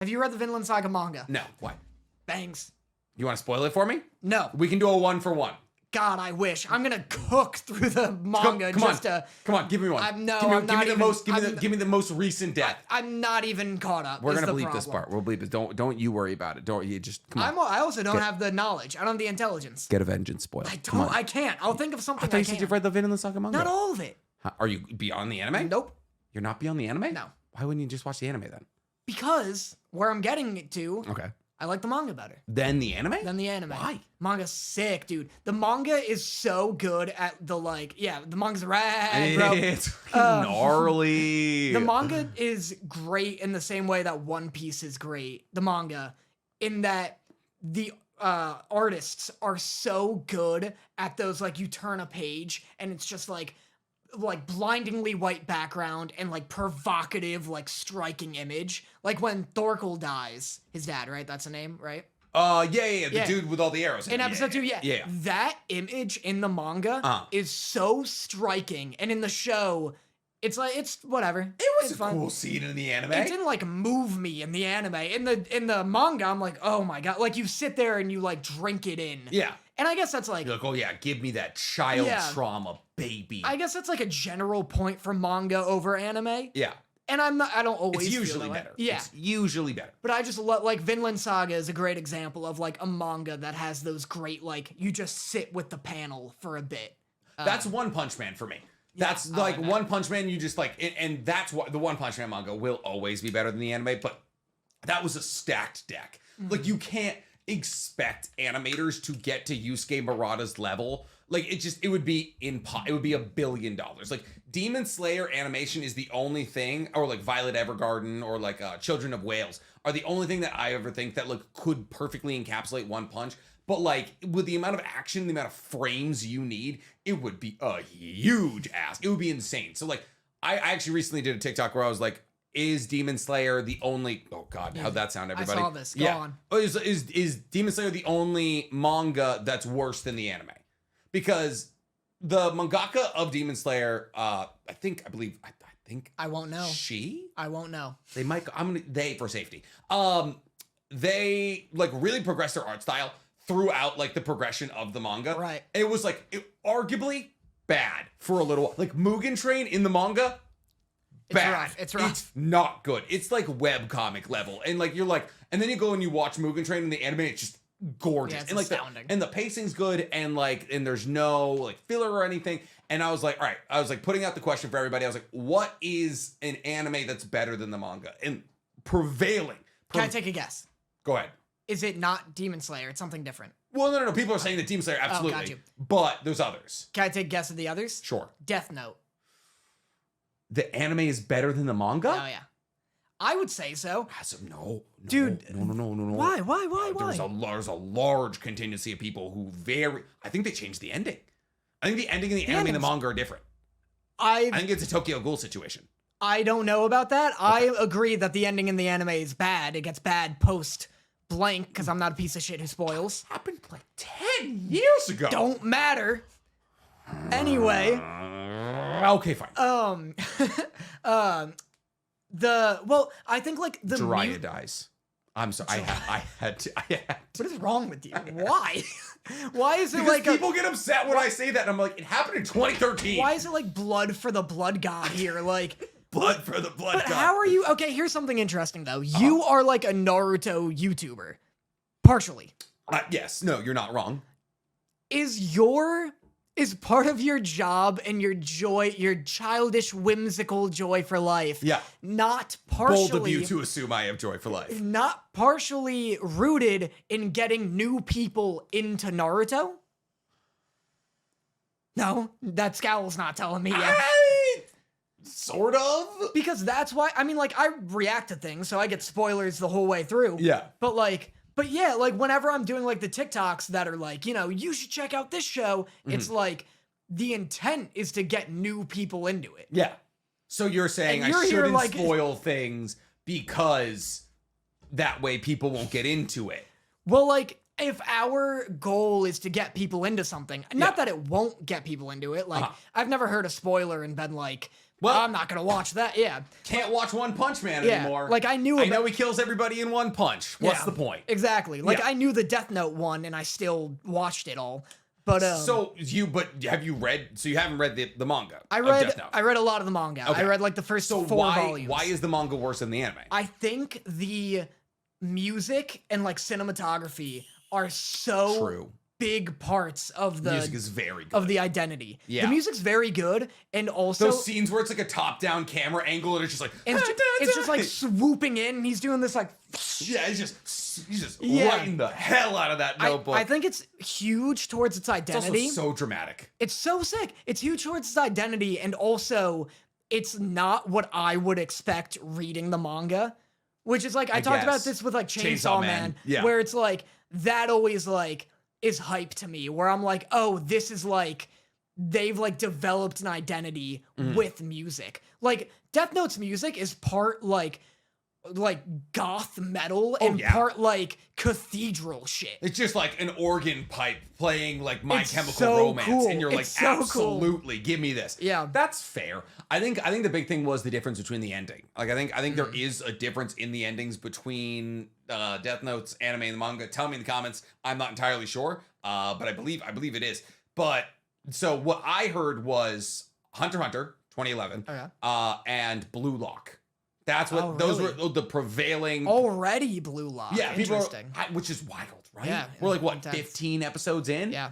Have you read the Vinland Saga manga? No. Why? Bangs. You want to spoil it for me? No. We can do a 1-for-1. God, I wish. I'm gonna cook through the manga Come on, give me one. I'm not Give me the most recent death. I'm not even caught up. We're gonna bleep this part. We'll bleep this. Don't you worry about it. Don't you just come on. I also don't have the knowledge. I don't have the intelligence. Get a vengeance spoil. I can't. I'll think of something. I thought you said you've read the Vinland Saga manga. Not all of it. Are you beyond the anime? Nope. You're not beyond the anime? No. Why wouldn't you just watch the anime then? Because where I'm getting it to, Okay. I like the manga better Then the anime? than the anime. Why? Manga's sick, dude. The manga is so good at the the manga's rad, bro. It's gnarly. The manga is great in the same way that One Piece is great. The manga, in that the artists are so good at those, like, you turn a page and it's just like blindingly white background and like provocative, like striking image. Like when Thorkel dies, his dad, right? That's the name, right? The dude with all the arrows. In episode 2, yeah. That image in the manga is so striking, and in the show, it's like, it's whatever. It was it's a fun. cool scene in the anime. It didn't like move me in the anime. In the manga, I'm like, oh my god! Like, you sit there and you like drink it in. Yeah. And I guess that's like, You're like, oh yeah, give me that child trauma, baby. I guess that's like a general point for manga over anime. Yeah. And I don't always It's feel usually that way. better. Yeah. It's usually better. But I just love, like, Vinland Saga is a great example of like a manga that has those great, like, you just sit with the panel for a bit. That's One Punch Man for me. That's like One Punch Man, you just like, and that's what the One Punch Man manga will always be better than the anime, but that was a stacked deck. Mm-hmm. Like, you can't expect animators to get to Yusuke Murata's level. Like, it would be $1 billion. Like, Demon Slayer animation is the only thing, or like Violet Evergarden or like Children of Whales are the only thing that I ever think that like could perfectly encapsulate One Punch. But like, with the amount of action, the amount of frames you need, it would be a huge ask. It would be insane. So like, I actually recently did a TikTok where I was like, is Demon Slayer the only... Oh, God, how'd that sound, everybody? I saw this. Go on. Oh, is Demon Slayer the only manga that's worse than the anime? Because the mangaka of Demon Slayer, I think... I won't know. I won't know. They might... They, for safety. They, like, really progressed their art style throughout, like, the progression of the manga. Right. It was, like, arguably bad for a little... Like, Mugen Train in the manga... Bad. It's rough. It's not good. It's like webcomic level. And like, you're like, and then you go and you watch Mugen Train in the anime, it's just gorgeous. Yeah, it's and like astounding. and the pacing's good, and like, and there's no like filler or anything. And I was like, all right, I was like putting out the question for everybody. I was like, what is an anime that's better than the manga? And prevailing. Can I take a guess? Go ahead. Is it not Demon Slayer? It's something different. Well, no. People are saying that Demon Slayer, absolutely. got you. But there's others. Can I take a guess of the others? Sure. Death Note. The anime is better than the manga? Oh, yeah. I would say so. No. Dude. No. Why? There's a large contingency of people who I think they changed the ending. I think the ending and the anime and the manga are different. I think it's a Tokyo Ghoul situation. I don't know about that. Okay. I agree that the ending in the anime is bad. It gets bad post blank because I'm not a piece of shit who spoils. That happened like 10 years ago. Don't matter. Anyway. Okay, fine. I think like the Jiraiya dies. I'm sorry. I had to. What is wrong with you? Why? Why is it because like people get upset when I say that? And I'm like, it happened in 2013. Why is it like blood for the blood god here? Like blood for the blood god. But how are you? Okay, here's something interesting though. You are like a Naruto YouTuber, partially. Yes. No, you're not wrong. Is part of your job and your joy, your childish, whimsical joy for life, not partially... Bold of you to assume I have joy for life. Not partially rooted in getting new people into Naruto? No, that scowl's not telling me yet. Sort of? Because that's why, I mean, like, I react to things, so I get spoilers the whole way through. Yeah. But yeah, like whenever I'm doing like the TikToks that are like, you know, you should check out this show, it's like the intent is to get new people into it. Yeah. So you're saying I shouldn't spoil things because that way people won't get into it. Well, like if our goal is to get people into something, not that it won't get people into it. Like I've never heard a spoiler and been like, Well, I'm not gonna watch that. Yeah, can't watch One Punch Man yeah. anymore. Like I know he kills everybody in one punch. What's Yeah, the point? Exactly. Like Yeah. I knew the Death Note one, and I still watched it all. But But have you read? So you haven't read the manga? I of read Death Note? I read a lot of the manga. Okay. I read like the first So 4 volumes. why is the manga worse than the anime? I think the music and like cinematography are so True. big parts of the Music is very good. of the identity. Yeah. The music's very good, and also Those scenes where it's like a top-down camera angle and it's just like and it's just like swooping in, and he's doing this like yeah, he's just Yeah. writing the hell out of that notebook. I think it's huge towards its it's also identity. so dramatic. It's so sick. It's huge towards its identity, and also it's not what I would expect reading the manga. Which is like I talked about guess. this with like Chainsaw Chainsaw Man. Man, Yeah. where it's like that always like is hype to me, where I'm like, oh, this is like they've like developed an identity with music. Like Death Note's music is part like goth metal and yeah. part like cathedral shit. It's just like an organ pipe playing like My It's Chemical so Romance, cool. and you're like, It's so cool. absolutely, give me this. Yeah. That's fair. I think the big thing was the difference between the ending. Like I think Mm. there is a difference in the endings between Death Note's anime and the manga. Tell me in the comments. I'm not entirely sure, but I believe it is. But so what I heard was Hunter x Hunter 2011, and Blue Lock. That's what those really? were the prevailing. Already Blue Lock. Yeah, people Interesting. which is wild, right? Yeah, We're like what, intense. 15 episodes in? Yeah.